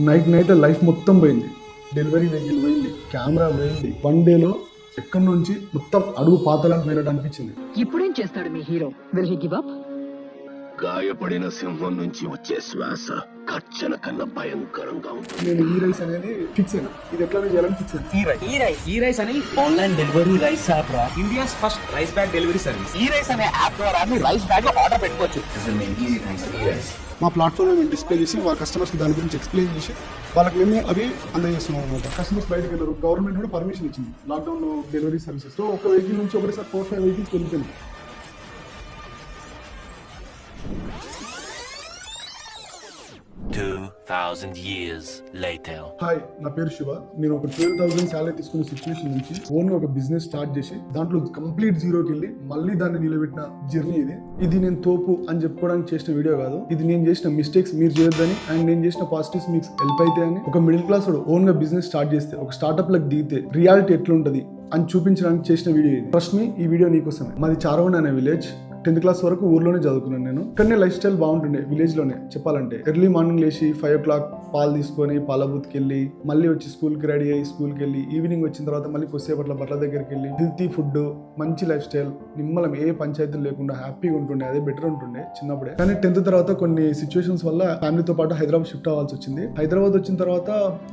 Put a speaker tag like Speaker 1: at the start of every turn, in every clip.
Speaker 1: Night life మొత్తం పోయింది. Delivery vehicle పోయింది, కెమెరా పోయింది. 1 డేలో ఎక్కడి నుంచి మొత్తం అడుగు పాతలానికి పోయినట్టు అనిపించింది.
Speaker 2: ఇప్పుడేం చేస్తాడు మీ hero? Will he give up?
Speaker 3: గాయపడిన సింహం నుంచి వచ్చే శ్వాస కర్చన కన్నా భయంకరంగా ఉంటుంది.
Speaker 1: నేను ఈ రైస్ అనేది ఫిక్స్ అయినా, ఇది ఎట్లా చేయాలని ఫిక్స్ అయినా.
Speaker 4: ఈ రైస్ అని ఆన్లైన్ డెలివరీ రైస్ యాప్ రా, India's first rice bag delivery service.
Speaker 5: ఈ రైస్ అనే యాప్ ద్వారా మీరు రైస్ బ్యాగ్ ఆర్డర్ పెట్టుకోవచ్చు.
Speaker 1: మా ప్లాట్ఫామ్ మేము డిస్ప్లే చేసి వాళ్ళ కస్టమర్స్ దాని గురించి ఎక్స్ప్లెయిన్ చేసి వాళ్ళకి మేము అవి అందజేస్తున్నాం అనమాట. కస్టమర్స్ బయటకు వెళ్ళారు, గవర్నమెంట్ కూడా పర్మిషన్ ఇచ్చింది లాక్డౌన్ లో డెలివరీ సర్వీసెస్. సో ఒక వెహికల్ నుంచి ఒకటిసారి 4-5 వెహికల్స్ వెళ్ళిపోయింది.
Speaker 6: 2000 years later.
Speaker 1: హాయ్, నా పేరు శివ. నేను ఒక 12,000 శాలరీ తీసుకున్న సిచ్యువేషన్ నుంచి ఓన్ ఒక బిజినెస్ స్టార్ట్ చేసి దాంట్లో కంప్లీట్ జీరోకి వెళ్ళి మళ్ళీ దాన్ని నిలబెట్టిన జర్నీ ఇది నేను తోపు అని చెప్పుకోవడానికి చేసిన వీడియో కాదు. ఇది నేను చేసిన మిస్టేక్స్ మీరు చేయొద్దని అండ్ నేను చేసిన పాజిటివ్స్ మీకు హెల్ప్ అయితే అని. ఒక మిడిల్ క్లాస్ వాడు ఓన్ గా బిజినెస్ స్టార్ట్ చేస్తే, ఒక స్టార్ట్అప్ లకు దిగితే రియాలిటీ ఎట్లుంటది అని చూపించడానికి చేసిన వీడియో ఇది. ఫస్ట్ మీ ఈ వీడియో నీకోసమే. మాది చారవన్ అనే విలేజ్. 10th క్లాస్ వరకు ఊర్లోనే చదువుకున్నాను నేను. ఇక్కడనే లైఫ్ స్టైల్ బాగుంటుండే విలేజ్ లోనే చెప్పాలంటే. ఎర్లీ మార్నింగ్ లేచి 5 o'clock పాలు తీసుకొని పాల బూత్కి వెళ్ళి మళ్ళీ వచ్చి స్కూల్కి రెడీ అయ్యి స్కూల్కి వెళ్ళి ఈవినింగ్ వచ్చిన తర్వాత మళ్ళీ కొద్దిసేపట్ల బట్ల దగ్గరికి వెళ్ళి హెల్తీ ఫుడ్, మంచి లైఫ్ స్టైల్, నిమ్మలం ఏ పంచాయతీలు లేకుండా హ్యాపీగా ఉంటుండే. అదే బెటర్ ఉంటుండే చిన్నప్పుడే. కానీ 10th తర్వాత కొన్ని సిచ్యువేషన్స్ వల్ల ఫ్యామిలీతో పాటు హైదరాబాద్ షిఫ్ట్ అవ్వాల్సి వచ్చింది. హైదరాబాద్ వచ్చిన తర్వాత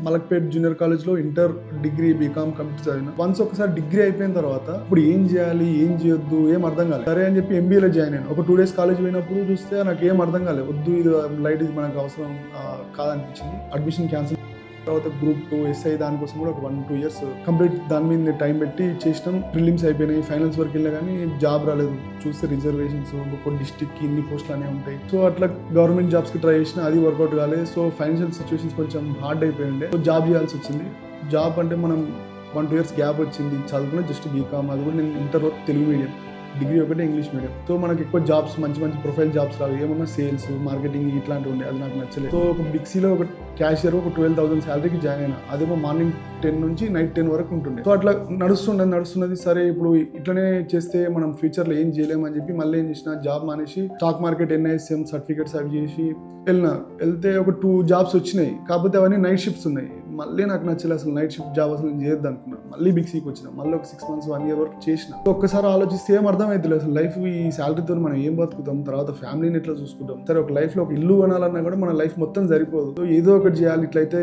Speaker 1: మలక్పేట్ జూనియర్ కాలేజ్ లో ఇంటర్, డిగ్రీ, బీకామ్ కంప్లీట్ చదివిన. వన్స్ ఒకసారి డిగ్రీ అయిపోయిన తర్వాత ఇప్పుడు ఏం చేయాలి, ఏం చేయొద్దు, ఏం అర్థం కాలేదు. సరే అని చెప్పి MBA లో జాయిన్ అయ్యాను. ఒక 2 days కాలేజ్ పోయినప్పుడు చూస్తే నాకు ఏం అర్థం కాలేదు. వద్దు, ఇది లైట్, ఇది మనకు అవసరం కాదనిపించింది. Admission cancel. తర్వాత గ్రూప్ 2 SI దానికోసం కూడా ఒక 1-2 years కంప్లీట్ దాని మీద టైం పెట్టి చేసినాం. ప్రిలిమ్స్ అయిపోయినాయి, ఫైనల్స్ వరకు వెళ్ళా కానీ జాబ్ రాలేదు. చూస్తే రిజర్వేషన్స్ ఒక డిస్ట్రిక్ట్ కి ఇన్ని పోస్టులు అనేవి ఉంటాయి. సో అట్లా గవర్నమెంట్ జాబ్స్ కి ట్రై చేసినా అది వర్కౌట్ కాలేదు. సో ఫైనాన్షియల్ సిచ్యువేషన్స్ కొంచెం హార్డ్ అయిపోయిండే. సో జాబ్ చేయాల్సి వచ్చింది. జాబ్ అంటే మనం 1-2 years గ్యాప్ వచ్చింది. చదువుకున్న జస్ట్ బీకామ్, అది కూడా నేను ఇంటర్ వరకు తెలుగు మీడియం, డిగ్రీ ఒకటే ఇంగ్లీష్ మీడియం. సో మనకి ఎక్కువ జాబ్స్, మంచి మంచి ప్రొఫైల్ జాబ్స్ రావు. ఏమన్నా సేల్స్, మార్కెటింగ్ ఇట్లాంటివి ఉండే, అది నాకు నచ్చలేదు. సో ఒక బిక్సీలో ఒక క్యాషియర్ ఒక 12,000 శాలరీకి జాయిన్ అయినా. అదేమో మార్నింగ్ 10 నుంచి నైట్ 10 వరకు ఉంటుండే. సో అట్లా నడుస్తున్నది. సరే ఇప్పుడు ఇట్లనే చేస్తే మనం ఫ్యూచర్లో ఏం చేయలేమని చెప్పి మళ్ళీ ఏం చేసిన, జాబ్ మానేసి స్టాక్ మార్కెట్ NISM సర్టిఫికేట్స్ అవి చేసి వెళ్తే ఒక 2 jobs వచ్చినాయి. కాకపోతే అవన్నీ నైట్ షిఫ్ట్స్ ఉన్నాయి. మళ్ళీ నాకు నచ్చలేదు అసలు నైట్ షిఫ్ట్ జాబ్, అసలు నేను చేయొద్దు అనుకున్నాను. మళ్ళీ బిక్సీకి వచ్చిన, మళ్ళీ ఒక 6 months 1 year వరకు చేసిన. ఒక్కసారి ఆలోచిస్తే ఏం అర్థమైతలేదు అసలు లైఫ్ ఈ శాలరీతో మనం ఏం బతుకుతాం, తర్వాత ఫ్యామిలీని ఎట్లా చూసుకుంటాం. సరే ఒక లైఫ్ లో ఒక ఇల్లు కొనాలన్నా కూడా మన లైఫ్ మొత్తం సరిపోదు. సో ఏదో ఒకటి చేయాలి, ఇట్లయితే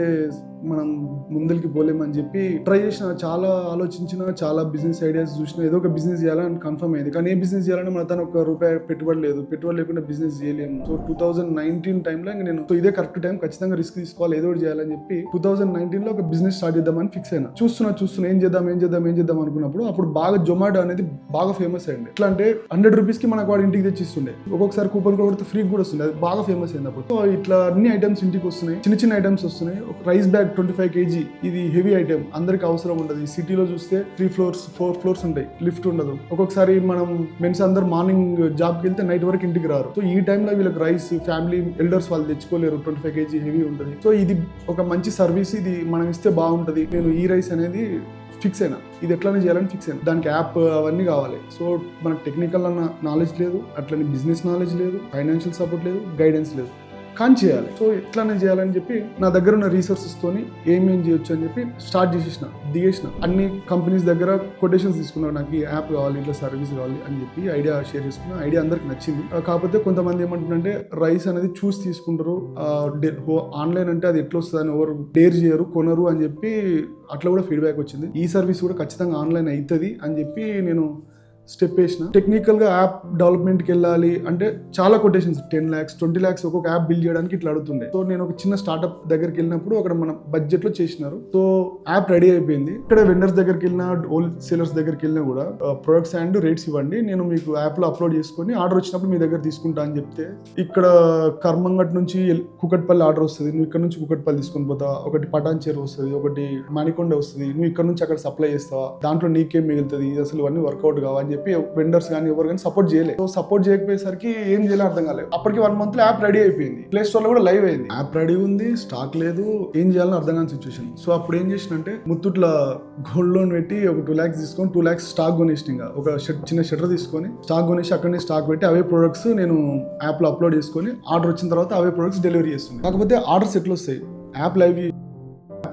Speaker 1: మనం ముందరికి పోలేమని చెప్పి ట్రై చేసిన. చాలా ఆలోచించిన, చాలా బిజినెస్ ఐడియాస్ చూసిన. ఏదో ఒక బిజినెస్ చేయాలని కన్ఫర్మ్ అయింది. కానీ ఏ బిజినెస్ చేయాలని మన తను ₹1 పెట్టుబడి లేదు. పెట్టుబడి లేకుండా బిజినెస్ చేయలేము. సో 2019 టైంలో ఇంకా నేను ఇదే కరెక్ట్ టైం, ఖచ్చితంగా రిస్క్ తీసుకోవాలి, ఏదో ఒకటి చేయాలని చెప్పి 2019లో ఒక బిజినెస్ స్టార్ట్ చేద్దామని ఫిక్స్ అయినా. చూస్తున్నా ఏం చేద్దాం అనుకున్నప్పుడు అప్పుడు బాగా జొమాటో అనేది బాగా ఫేమస్ అయింది. ఎట్లా అంటే ₹100 కి మనకు వాడు ఇంటికి తెచ్చిస్తుండే. ఒక్కొక్కసారి కూపన్ కూడా ఫ్రీ కూడా వస్తుంది. అది బాగా ఫేమస్ అయింది అప్పుడు. సో ఇట్లా అన్ని ఐటమ్స్ ఇంటికి వస్తున్నాయి, చిన్న ఐటమ్స్ వస్తున్నాయి. ఒక రైస్ బ్యాగ్ 25 kg, ఇది హెవీ ఐటమ్, అందరికి అవసరం ఉండదు. సిటీలో చూస్తే 3 floors 4 floors ఉంటాయి, లిఫ్ట్ ఉండదు. ఒక్కొక్కసారి మనం మెన్స్ అందరు మార్నింగ్ జాబ్కి వెళ్తే నైట్ వరకు ఇంటికి రారు. సో ఈ టైంలో వీళ్ళకి రైస్, ఫ్యామిలీ ఎల్డర్స్ వాళ్ళు తెచ్చుకోలేరు. 25 kg హెవీ ఉంటుంది. సో ఇది ఒక మంచి సర్వీస్, ఇది మనం ఇస్తే బాగుంటది. నేను ఈ రైస్ అనేది ఫిక్స్ అయినా, ఇది ఎట్లనే చేయాలని ఫిక్స్ అయినా. దానికి యాప్ అవన్నీ కావాలి. సో మనకు టెక్నికల్ అన్న నాలెడ్జ్ లేదు, అట్లనే బిజినెస్ నాలెడ్జ్ లేదు, ఫైనాన్షియల్ సపోర్ట్ లేదు, గైడెన్స్ లేదు. కానీ చేయాలి. సో ఎట్లానే చేయాలని చెప్పి నా దగ్గర ఉన్న రీసోర్సెస్ తోని ఏమేం చేయొచ్చు అని చెప్పి స్టార్ట్ దిగేసిన. అన్ని కంపెనీస్ దగ్గర కొటేషన్స్ తీసుకున్నాను. నాకు ఈ యాప్ కావాలి, ఇట్లా సర్వీస్ కావాలి అని చెప్పి ఐడియా షేర్ చేసుకున్నా. ఐడియా అందరికి నచ్చింది. కాకపోతే కొంతమంది ఏమంటుందంటే రైస్ అనేది చూసి తీసుకుంటారు, ఆన్లైన్ అంటే అది ఎట్లా వస్తుంది అని ఎవరు డేర్ చేయరు, కొనరు అని చెప్పి అట్లా కూడా ఫీడ్బ్యాక్ వచ్చింది. ఈ సర్వీస్ కూడా ఖచ్చితంగా ఆన్లైన్ అవుతుంది అని చెప్పి నేను స్టెప్ వేసిన. టెక్నికల్ గా యాప్ డెవలప్మెంట్కి వెళ్ళాలి అంటే చాలా కొటేషన్స్, 10 lakhs 20 lakhs ఒక్కొక్క యాప్ బిల్డ్ చేయడానికి ఇట్లా అడుగుతుండే. సో నేను ఒక చిన్న స్టార్ట్అప్ దగ్గరికి వెళ్ళినప్పుడు అక్కడ మన బడ్జెట్ లో చేసినారు. సో యాప్ రెడీ అయిపోయింది. ఇక్కడ వెండర్స్ దగ్గరికి వెళ్ళినా, హోల్సేలర్స్ దగ్గరికి వెళ్ళినా కూడా ప్రొడక్ట్స్ అండ్ రేట్స్ ఇవ్వండి, నేను మీకు యాప్ లో అప్లోడ్ చేసుకొని ఆర్డర్ వచ్చినప్పుడు మీ దగ్గర తీసుకుంటా అని చెప్తే, ఇక్కడ కర్మంగట్ నుంచి కుకట్పల్లి ఆర్డర్ వస్తుంది, నువ్వు ఇక్కడ నుంచి కుకట్పల్లి తీసుకొని పోతావా, ఒకటి పటాన్ చెరు వస్తుంది, ఒకటి మానికొండ వస్తుంది, నువ్వు ఇక్కడ నుంచి అక్కడ సప్లై చేస్తావా, దాంట్లో నీకేం మిగులుతుంది, ఇది అసలు ఇవన్నీ వర్కౌట్ కావని చెప్పి వెండర్స్ కానీ ఎవరు కానీ సపోర్ట్ చేయలేదు. సో సపోర్ట్ చేయకపోయేసరికి ఏం చేయాలో అర్థం కాలేదు. అప్పటికి 1 month లో యాప్ రెడీ అయిపోయింది, ప్లే స్టోర్ లో కూడా లైవ్ అయింది. యాప్ రెడీ ఉంది, స్టాక్ లేదు, ఏం చేయాలని అర్థం కాని సిచ్యువేషన్. సో అప్పుడు ఏం చేసినంటే ముత్తూట్ల గోల్డ్ లోన్ పెట్టి ఒక 2 lakhs తీసుకొని 2 lakhs స్టాక్ కొనేసిన. ఇంకా ఒక చిన్న షట్టర్ తీసుకొని స్టాక్ కొనేసి అక్కడనే స్టాక్ పెట్టి అవే ప్రొడక్ట్స్ నేను యాప్ లో అప్లోడ్ చేసుకొని ఆర్డర్ వచ్చిన తర్వాత అవే ప్రొడక్ట్స్ డెలివరీ చేస్తున్నాను. కాకపోతే ఆర్డర్స్ ఎట్లా వస్తాయి, యాప్ లైవ్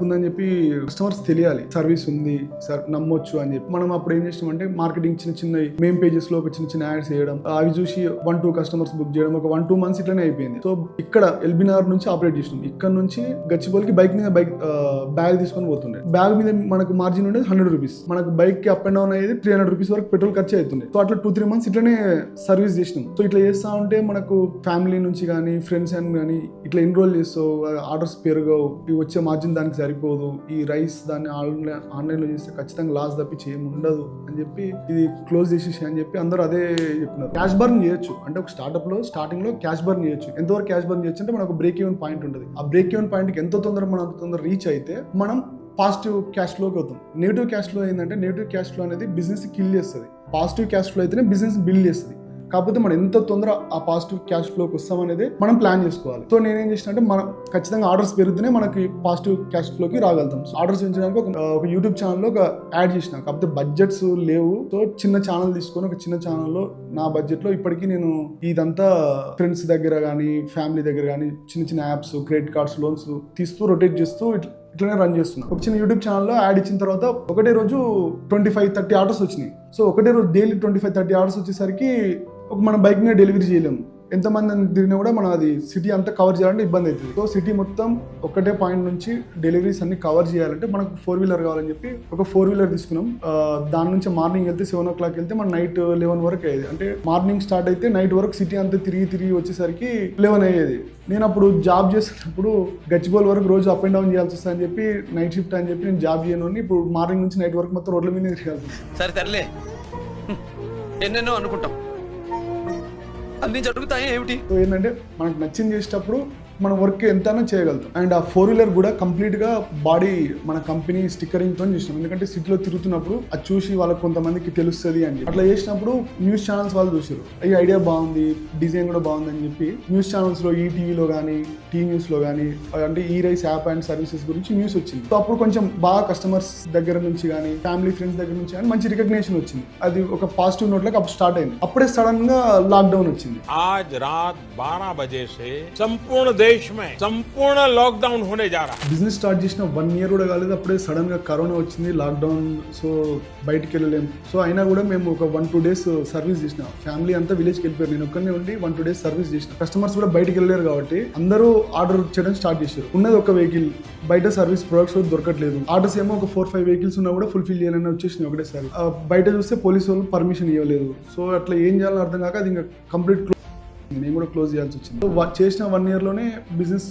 Speaker 1: ఉందని చెప్పి కస్టమర్స్ తెలియాలి, సర్వీస్ ఉంది సార్ నమ్మొచ్చు అని చెప్పి. మనం అప్పుడు ఏం చేసినామంటే మార్కెటింగ్ చిన్న చిన్న మెయిన్ పేజెస్ లో ఒక చిన్న చిన్న యాడ్స్ వేయడం, అవి చూసి 1-2 కస్టమర్స్ బుక్ చేయడం, ఒక 1-2 మంత్స్ ఇట్లనే అయిపోయింది. సో ఇక్కడ ఎల్బీనగర్ నుంచి ఆపరేట్ చేసినాం. ఇక్కడ నుంచి గచ్చిబౌలికి బైక్ మీద బ్యాగ్ తీసుకొని పోతుండే. బ్యాగ్ మీద మనకు మార్జిన్ ఉండేది 100 రూపీస్. మనకు బైక్ కి అప్ అండ్ డౌన్ అయ్యేది 300 రూపీస్ వరకు పెట్రోల్ ఖర్చు అవుతుంది. సో అట్లా 2-3 మంత్స్ ఇట్లనే సర్వీస్ చేసినాం. సో ఇట్లా చేస్తా ఉంటే మనకు ఫ్యామిలీ నుంచి కానీ ఫ్రెండ్స్ అని కానీ ఇట్లా ఎన్రోల్ చేస్తావు, ఆర్డర్స్ పెరగవు, ఇవి వచ్చే మార్జిన్ దానికి సరిపోదు, ఈ రైస్ దాన్ని ఆన్లైన్ లో చేస్తే ఖచ్చితంగా లాస్ తప్పించి ఏమి ఉండదు అని చెప్పి ఇది క్లోజ్ చేసేసి అని చెప్పి అందరూ అదే చెప్పినారు. క్యాష్ బర్న్ చేయొచ్చు అంటే ఒక స్టార్ట్అప్ లో స్టార్టింగ్ లో క్యాష్ బర్న్ చేయొచ్చు. ఎంతవరకు క్యాష్ బర్న్ చేయొచ్చు అంటే మనకు బ్రేక్ ఈవెన్ పాయింట్ ఉంటుంది. ఆ బ్రేక్ ఈవెన్ పాయింట్ కి ఎంత తొందర మనం అంత తొందర రీచ్ అయితే మనం పాజిటివ్ క్యాష్ ఫ్లోకి అవుతాం. నెగిటివ్ క్యాష్ ఫ్లో ఏంటంటే నెగిటివ్ క్యాష్ ఫ్లో అనేది బిజినెస్ కిల్ చేస్తుంది. పాజిటివ్ క్యాష్ ఫ్లో అయితేనే బిజినెస్ బిల్డ్ చేస్తుంది. కాకపోతే మనం ఎంత తొందర ఆ పాజిటివ్ క్యాష్ ఫ్లోకి వస్తామనేది మనం ప్లాన్ చేసుకోవాలి. సో నేనేం చేసిన అంటే మనం ఖచ్చితంగా ఆర్డర్స్ పెరిగితేనే మనకి పాజిటివ్ క్యాష్ ఫ్లోకి రాగలుగుతాం. సో ఆర్డర్స్ పెంచడానికి ఒక యూట్యూబ్ ఛానల్లో ఒక యాడ్ చేసిన, కాకపోతే బడ్జెట్స్ లేవు. సో చిన్న ఛానల్ తీసుకొని ఒక చిన్న ఛానల్లో నా బడ్జెట్లో ఇప్పటికీ నేను ఇదంతా ఫ్రెండ్స్ దగ్గర కానీ ఫ్యామిలీ దగ్గర కానీ చిన్న చిన్న యాప్స్, క్రెడిట్ కార్డ్స్, లోన్స్ తీస్తూ రొటేట్ చేస్తూ ఇట్లనే రన్ చేస్తున్నా. ఒక చిన్న యూట్యూబ్ ఛానల్లో యాడ్ ఇచ్చిన తర్వాత ఒకటే రోజు 25-30 ఆర్డర్స్ వచ్చినాయి. సో ఒకటే రోజు డైలీ 25-30 ఆర్డర్స్ వచ్చేసరికి మన బైక్ మీద డెలివరీ చేయలేము. ఎంతమంది తిరిగినా కూడా మనం అది సిటీ అంతా కవర్ చేయాలంటే ఇబ్బంది అవుతుంది. సో సిటీ మొత్తం ఒకటే పాయింట్ నుంచి డెలివరీస్ అన్ని కవర్ చేయాలంటే మనకు 4-wheeler కావాలని చెప్పి ఒక 4-wheeler తీసుకున్నాం. దాని నుంచి మార్నింగ్ వెళ్తే 7 o'clock వెళ్తే మన నైట్ 11 వరకు అయ్యేది. అంటే మార్నింగ్ స్టార్ట్ అయితే నైట్ వరకు సిటీ అంతా తిరిగి వచ్చేసరికి 11 అయ్యేది. నేను అప్పుడు జాబ్ చేసేటప్పుడు గచ్చిబౌలి వరకు రోజు అప్ అండ్ డౌన్ చేయాల్సి వస్తుంది అని చెప్పి నైట్ షిఫ్ట్ అని చెప్పి నేను జాబ్ చేయను. ఇప్పుడు మార్నింగ్ నుంచి నైట్ వరకు మొత్తం రోడ్ల మీద తిరగాల్సి వస్తుంది.
Speaker 7: సరే తరలే, ఎన్నెన్నో అనుకుంటాం, అన్ని జరుగుతాయి ఏమిటి.
Speaker 1: సో ఏంటంటే మనకు నచ్చింది చేసేటప్పుడు మన వర్క్ ఎంతైనా చేయగలుగుతాం. అండ్ ఆ 4-wheeler కూడా కంప్లీట్ గా బాడీ మన కంపెనీ స్టిక్కరింగ్ తో చేసినాం. ఎందుకంటే సిటీలో తిరుగుతున్నప్పుడు అది చూసి వాళ్ళకి కొంతమందికి తెలుస్తుంది అని చెప్పి అట్లా చేసినప్పుడు న్యూస్ ఛానల్స్ వాళ్ళు చూసారు, ఈ ఐడియా బాగుంది, డిజైన్ కూడా బాగుంది అని చెప్పి న్యూస్ ఛానల్స్ లో ఈటీవీలో కానీ టీ న్యూస్ లో కానీ అంటే ఈ రైస్ యాప్ అండ్ సర్వీసెస్ గురించి న్యూస్ వచ్చింది. సో అప్పుడు కొంచెం బాగా కస్టమర్స్ దగ్గర నుంచి కానీ ఫ్యామిలీ ఫ్రెండ్స్ దగ్గర నుంచి కానీ మంచి రికగ్నేషన్ వచ్చింది. అది ఒక పాజిటివ్ నోట్ లాగా అప్పుడు స్టార్ట్ అయింది. అప్పుడే సడన్ గా లాక్డౌన్ వచ్చింది.
Speaker 8: आज रात 12 बजे से संपूर्ण देश में संपूर्ण लॉकडाउन होने जा रहा है.
Speaker 1: బిజినెస్ స్టార్ట్ చేసిన 1 year కూడా కాలేదు, అప్పుడే సడన్ గా కరోనా వచ్చింది, లాక్డౌన్. సో బయటికి వెళ్ళలేము. సో అయినా కూడా మేము ఒక 1-2 days సర్వీస్ చేసిన. ఫ్యామిలీ అంతా విలేజ్కి వెళ్ళిపోయారు, నేను ఒక్కనే ఉండి 1-2 days సర్వీస్ చేసిన. కస్టమర్స్ కూడా బయటికి వెళ్ళలేరు కాబట్టి అందరూ ఆర్డర్ చేయడం స్టార్ట్ చేశారు. ఉన్నది ఒక వెహికల్, బయట సర్వీస్ ప్రొడక్ట్స్ దొరకట్లేదు. ఆర్డర్స్ ఏమో ఒక 4-5 vehicles ఉన్నా కూడా ఫుల్ఫిల్ చేయాలని వచ్చేసినాయి ఒకటేసారి. బయట చూస్తే పోలీసు వాళ్ళు పర్మిషన్ ఇవ్వలేదు. సో అట్లా ఏం చేయాలని అర్థం కాక అది ఇంకా కంప్లీట్ నేను కూడా క్లోజ్ చేయాల్సి వచ్చింది. సో చేసిన 1 year లోనే బిజినెస్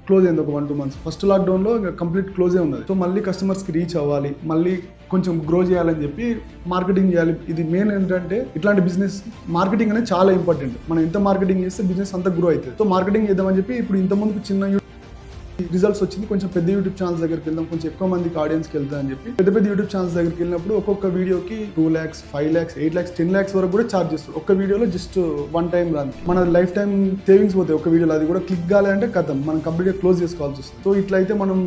Speaker 1: క్లోజ్ అయింది. ఒక 1-2 months ఫస్ట్ లాక్డౌన్ లో కంప్లీట్ క్లోజే ఉన్నది. సో మళ్ళీ కస్టమర్స్ కి రీచ్ అవ్వాలి, మళ్ళీ కొంచెం గ్రో చేయాలని చెప్పి మార్కెటింగ్ చేయాలి. ఇది మెయిన్ ఏంటంటే ఇట్లాంటి బిజినెస్ మార్కెటింగ్ అనేది చాలా ఇంపార్టెంట్. మనం ఎంత మార్కెటింగ్ చేస్తే బిజినెస్ అంతా గ్రో అవుతుంది. సో మార్కెటింగ్ చేద్దామని చెప్పి ఇప్పుడు ఇంత ముందుకు చిన్న రిజల్ట్స్ వచ్చింది. కొంచెం పెద్ద యూట్యూబ్ ఛానల్స్ దగ్గరికి వెళ్దాం, కొంచెం ఎక్కువ మందికి ఆడియన్స్కి వెళ్తా అని చెప్పి పెద్ద యూట్యూబ్ ఛానల్స్ దగ్గరికి వెళ్ళినప్పుడు ఒక్కొక్క వీడియోకి 2 lakhs, 5 lakhs, 8 lakhs, 10 lakhs వరకు కూడా ఛార్జ్ చేస్తారు. ఒక్క వీడియోలో జస్ట్ 1 time రానికి మన లైఫ్ టైం సేవింగ్స్ పోతాయి ఒక వీడియోలో. అది కూడా క్లిక్ కావాలంటే కథం మనం కంప్లీట్గా క్లోజ్ చేసుకోవాల్సి వస్తుంది. సో ఇట్లయితే మనం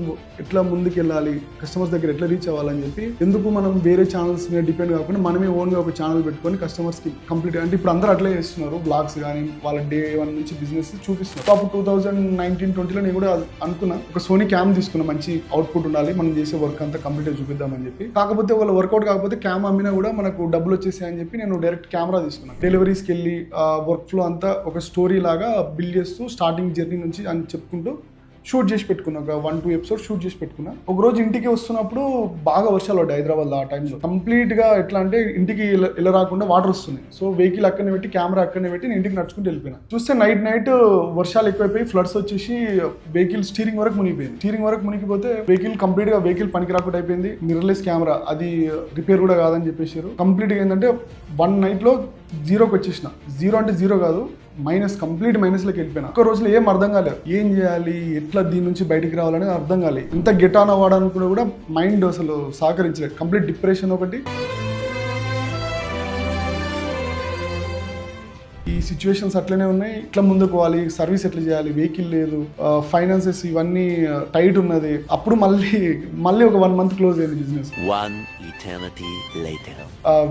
Speaker 1: ఎట్లా ముందుకు వెళ్ళాలి, కస్టమర్స్ దగ్గర ఎట్లా రీచ్ అవ్వాలని చెప్పి ఎందుకు మనం వేరే ఛానల్స్ మీద డిపెండ్ కాకుండా మనమే ఓన్గా ఒక ఛానల్ పెట్టుకొని కస్టమర్స్కి కంప్లీట్ అంటే ఇప్పుడు అందరూ అట్లే చేస్తున్నారు. బ్లాగ్స్ కానీ వాళ్ళ day 1 నుంచి బిజినెస్ చూపిస్తున్నారు. సో అప్పుడు 2019-20లో నేను కూడా అనుకున్నా ఒక సోనీ క్యామ్ తీసుకున్నా, మంచి అవుట్పుట్ ఉండాలి, మనం చేసే వర్క్ అంతా కంప్లీట్ చూపిద్దామని చెప్పి. కాకపోతే వాళ్ళ వర్కౌట్ కాకపోతే క్యామ్ అమ్మినా కూడా మనకు డబ్బులు వచ్చేసాయని చెప్పి నేను డైరెక్ట్ కెమెరా తీసుకున్నాను. డెలివరీస్కి వెళ్ళి ఆ వర్క్ ఫ్లో అంతా ఒక స్టోరీ లాగా బిల్డ్ చేస్తూ స్టార్టింగ్ జర్నీ నుంచి అని చెప్పుకుంటూ షూట్ చేసి పెట్టుకున్నా. ఒక 1-2 episodes షూట్ చేసి పెట్టుకున్నా. ఒక రోజు ఇంటికి వస్తున్నప్పుడు బాగా వర్షాలు పడ్డాయి హైదరాబాద్లో. ఆ టైంలో కంప్లీట్ గా ఎట్లా అంటే ఇంటికి ఇలా రాకుండా వాటర్ వస్తున్నాయి. సో వెహికల్ అక్కడనే పెట్టి కెమెరా అక్కడనే పెట్టి నేను ఇంటికి నడుచుకుంటూ వెళ్ళిపోయినా. చూస్తే నైట్ వర్షాలు ఎక్కువైపోయి ఫ్లడ్స్ వచ్చేసి వెహికల్ స్టీరింగ్ వరకు మునిగిపోయింది. స్టీరింగ్ వరకు మునిగిపోతే వెహికల్ కంప్లీట్ గా వెహికల్ పనికి రాకుండా అయిపోయింది. మిర్రర్లెస్ కెమెరా అది రిపేర్ కూడా కాదని చెప్పేసారు. కంప్లీట్ గా ఏంటంటే 1 night లో 0కి వచ్చేసిన. 0 అంటే 0 కాదు, కంప్లీట్ మైనస్లోకి వెళ్ళిపోయినా. ఒక్క రోజులో ఏం అర్థం కాలేదు, ఏం చేయాలి, ఎట్లా దీని నుంచి బయటికి రావాలనేది అర్థం కాలేదు. ఇంత గెట్ ఆన్ అవ్వడానికి కూడా మైండ్ అసలు సహకరించలేదు. కంప్లీట్ డిప్రెషన్ ఒకటి. ఈ ఈ సిచ్యువేషన్స్ అట్లనే ఉన్నాయి, ఇట్లా ముందుకు పోవాలి, సర్వీస్ ఎట్లా చేయాలి, వెహికల్ లేదు, ఫైనాన్సెస్ ఇవన్నీ టైట్ ఉన్నది. అప్పుడు మళ్ళీ ఒక 1 month క్లోజ్ అయింది business.
Speaker 6: One eternity later.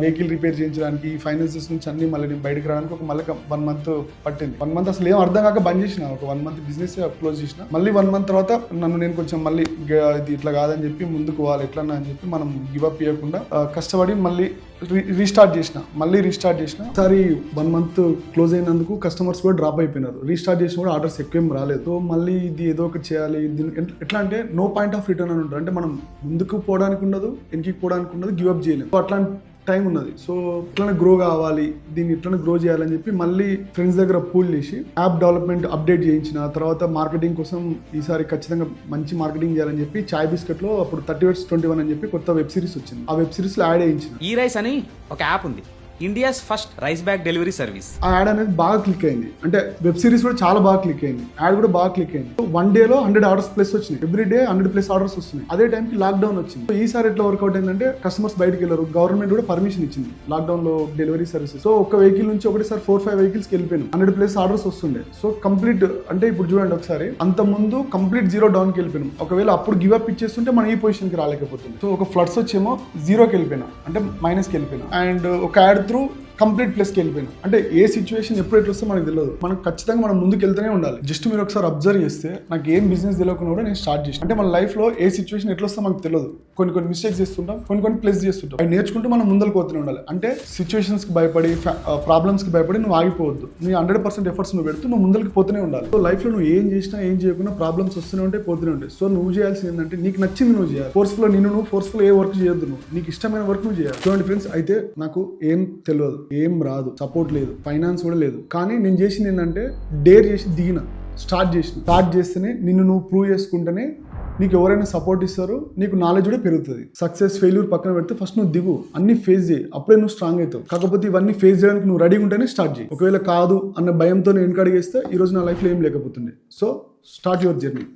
Speaker 1: Vehicle repair చేయించడానికి, ఫైనాన్సెస్ నుంచి అన్ని మళ్ళీ నేను బయటకు రావడానికి మళ్ళీ 1 month పట్టింది. 1 month అసలు ఏం అర్థం కాక బంద్ చేసిన, ఒక 1 month బిజినెస్ క్లోజ్ చేసిన. మళ్ళీ 1 month తర్వాత నేను కొంచెం మళ్ళీ ఇది ఇట్లా కాదని చెప్పి ముందుకు పోవాలి ఎట్లన్నా అని చెప్పి మనం గివప్ ఇవ్వకుండా కష్టపడి మళ్ళీ రీస్టార్ట్ చేసిన. ఒకసారి 1 month క్లోజ్ అయినందుకు కస్టమర్స్ కూడా డ్రాప్ అయిపోయినారు. రీస్టార్ట్ చేసిన కూడా ఆర్డర్స్ ఎక్కువేం రాలేదు. సో మళ్ళీ ఇది ఏదో ఒకటి చేయాలి. ఎట్లా అంటే నో పాయింట్ ఆఫ్ రిటర్న్ అని ఉంటుంది. అంటే మనం ముందుకు పోవడానికి ఉండదు, వెనక్కి పోవడానికి ఉండదు, గివప్ చేయలేము. అట్లాంటి టైం ఉన్నది. సో ఇట్లనే గ్రో కావాలి, దీన్ని ఇట్లనే గ్రో చేయాలని చెప్పి మళ్ళీ ఫ్రెండ్స్ దగ్గర పూల్ చేసి యాప్ డెవలప్మెంట్ అప్డేట్ చేయించిన తర్వాత మార్కెటింగ్ కోసం ఈసారి ఖచ్చితంగా మంచి మార్కెటింగ్ చేయాలని చెప్పి చాయ్ బిస్కెట్ లో అప్పుడు 30/21 అని చెప్పి కొత్త వెబ్ సిరీస్ వచ్చింది. ఆ వెబ్ సిరీస్ లో యాడ్ చేయించిన.
Speaker 4: ఈ రైస్ అని ఒక యాప్ ఉంది, India's first rice bag delivery service.
Speaker 1: ఆ యాడ్ అనేది బాగా క్లిక్ అయింది. అంటే వెబ్ సిరీస్ కూడా చాలా బాగా క్లిక్ అయింది, యాడ్ కూడా బాగా క్లిక్ అయింది. 1 day లో 100 orders ప్లస్ వచ్చినాయి. ఎవ్రీ డే 100+ orders వస్తున్నాయి. అదే టైంకి లాక్డౌన్ వచ్చింది. సో ఈసారి ఎట్లా వర్కౌట్ అయిందంటే కస్టమర్స్ బయటకు వెళ్ళారు, గవర్నమెంట్ కూడా పర్మిషన్ ఇచ్చింది లాక్డౌన్ లో డెలివరీ సర్వీసెస్. సో ఒక వెహికల్ నుంచి ఒకటిసారి 4-5 వెహికల్స్కి వెళ్ళిపోయాను. 100+ orders వస్తుండే. సో కంప్లీట్ అంటే ఇప్పుడు చూడండి ఒకసారి, అంత ముందు కంప్లీట్ 0 డౌన్కి వెళ్ళిపోయాను. ఒకవేళ అప్పుడు గివ్ అప్ ఇచ్చేస్తుంటే మనం ఈ పొజిషన్కి రాలేకపోతుంది. సో ఒక ఫ్లడ్స్ వచ్చేమో 0కి వెళ్ళిపోయినా, అంటే మైనస్కి వెళ్ళిపోయినా. అండ్ ఒక యాడ్ త్రూ కంప్లీట్ ప్లస్కి వెళ్ళిపోయినా. అంటే ఏ సిచ్యువేషన్ ఎప్పుడు ఎట్లా వస్తే మనకు తెలియదు. మనం ఖచ్చితంగా మనం ముందుకు వెళ్తూనే ఉండాలి. జస్ట్ మీరు ఒకసారి అబ్జర్వ్ చేస్తే నాకు ఏం బిజినెస్ తెలియకుండా కూడా నేను స్టార్ట్ చేసిన. అంటే మన లైఫ్లో ఏ సిచ్యువేషన్ ఎట్లా వస్తే మనకు తెలియదు. కొన్ని మిస్టేక్స్ చేస్తుంటాం, కొన్ని ప్లస్ చేస్తుంటాం. అవి నేర్చుకుంటూ మనం ముందరకు పోతూనే ఉండాలి. అంటే సిచ్యువేషన్స్కి భయపడి, ప్రాబ్లమ్స్కి భయపడి నువ్వు ఆగిపోవద్దు. నీ 100% ఎఫర్ట్స్ నువ్వు పెడుతూ నువ్వు ముందరికి పోతూనే ఉండాలి. సో లైఫ్లో నువ్వు ఏం చేసినా ఏం చేయకుండా ప్రాబ్లమ్స్ వస్తూనే ఉంటాయి, పోతూనే ఉంటాయి. సో నువ్వు చేయాల్సింది ఏంటంటే నీకు నచ్చింది నువ్వు చేయాలి. ఫోర్స్ఫుల్ ఏ వర్క్ చేయొద్దు. నీకు ఇష్టమైన వర్క్ నువ్వు చేయాలి. చూడండి ఫ్రెండ్స్, అయితే నాకు ఏం తెలియదు, ఏం రాదు, సపోర్ట్ లేదు, ఫైనాన్స్ కూడా లేదు. కానీ నేను చేసింది ఏంటంటే డేర్ చేసి దిగిన, స్టార్ట్ చేస్తేనే నిన్ను నువ్వు ప్రూవ్ చేసుకుంటేనే నీకు ఎవరైనా సపోర్ట్ ఇస్తారు, నీకు నాలెడ్జ్ కూడా పెరుగుతుంది. సక్సెస్ ఫెయిల్యూర్ పక్కన పెడితే ఫస్ట్ నువ్వు దిగు, అన్ని ఫేస్ చేయి, అప్పుడే నువ్వు స్ట్రాంగ్ అవుతావు. కాకపోతే ఇవన్నీ ఫేస్ చేయడానికి నువ్వు రెడీ ఉంటేనే స్టార్ట్ చేయి. ఒకవేళ కాదు అన్న భయంతో నేను వెనకడిగేస్తే ఈ రోజు నా లైఫ్లో ఏం లేకపోతుండే. So start your journey.